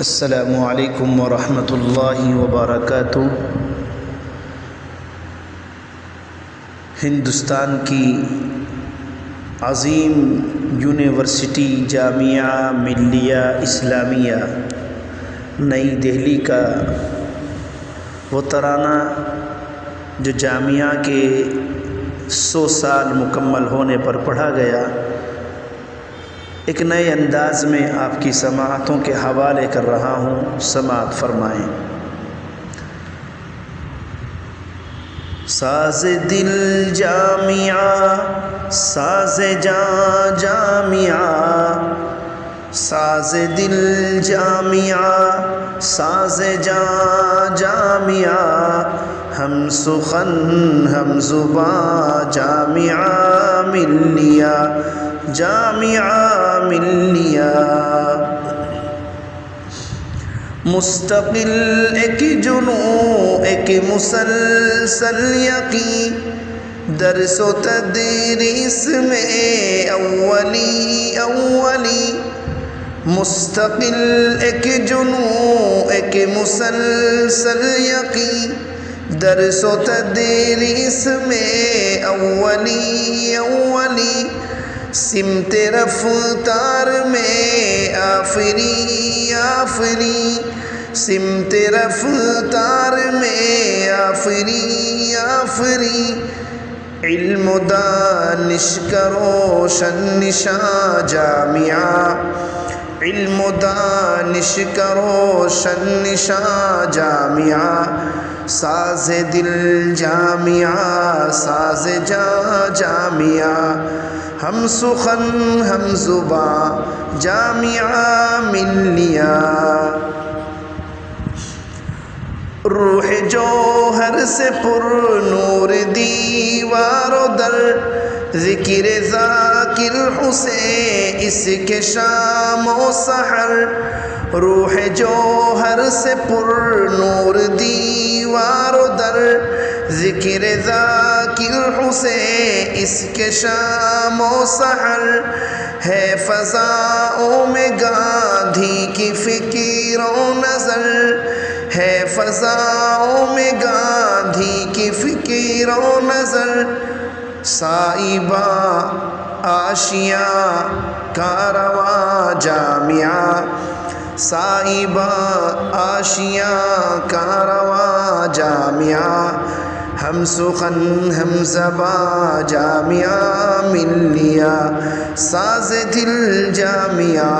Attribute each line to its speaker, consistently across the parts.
Speaker 1: السلام علیکم ورحمۃ اللہ وبرکاتہ۔ ہندوستان کی عظیم یونیورسٹی جامعہ ملیہ اسلامیہ نئی دہلی کا وہ ترانہ جو جامعہ کے 100 سال مکمل ہونے پر پڑھا گیا، ایک نئے انداز میں آپ کی سماعتوں کے حوالے کر رہا ہوں، سماعت فرمائیں۔ ساز دل جامعہ ساز جاں جامعہ، ساز دل جامعہ ساز جاں جامعہ، ہم سخن ہم زباں جامعہ ملیہ جامعہ ملیہ، مستقل ایک جنوں ایک مسلسل یقین، درس و تدریس میں اولی، مستقل ایک جنوں ایک مسلسل یقین، درس و تدریس میں اولی، سمت رفتار میں آفری، سمت رفتار میں آفری، علم و دانش کا روشن نشاں جامعہ، علم و دانش کا روشن نشاں جامعہ، ساز دل جامعہ ساز جاں جامعہ، ہم سخن ہم زباں جامعہ ملیہ، روح جوہر سے پر نور دیوار و در، ذکر ذاکر حسین اس کے شام و سحر، روح جوہر سے پر نور دیوار و در، ذکر ذاکر حسین اس کے شام و سحر، ہے فضاؤں میں گاندھی کی فکر و نظر، ہے فضاؤں میں گاندھی کی فکر و نظر، سائبہ آشیاں کارواں جامعہ، سائبہ آشیاں کارواں جامعہ، ہم سخن ہم زباں جامعہ ملیہ، ساز دل جامعہ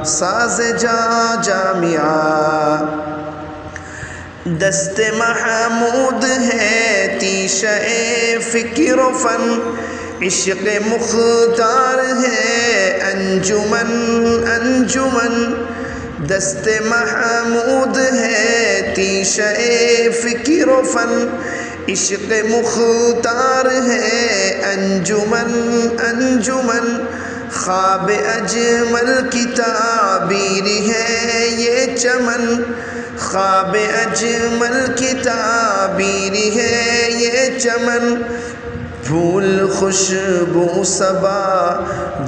Speaker 1: ساز جاں جامعہ، دست محمود ہے تیشہ فکر و فن، عشق مختار ہے انجمن، دست محمود ہے تیشہ فکر و فن، عشق مختار ہے انجمن، خواب اجمل کی تعبیر ہے یہ چمن، خواب اجمل کی تعبیر ہے یہ چمن، پھول خوشبو صبا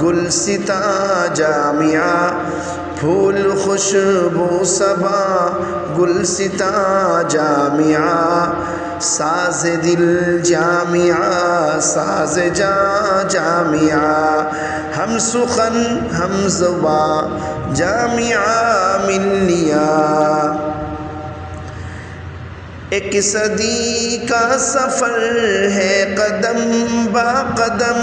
Speaker 1: گلستاں جامعہ، پھول خوشبو صبا گلستاں جامعہ، ساز دل جامعہ ساز جاں جامعہ، ہم سخن ہم زباں جامعہ ملیہ، ایک صدی کا سفر ہے قدم با قدم،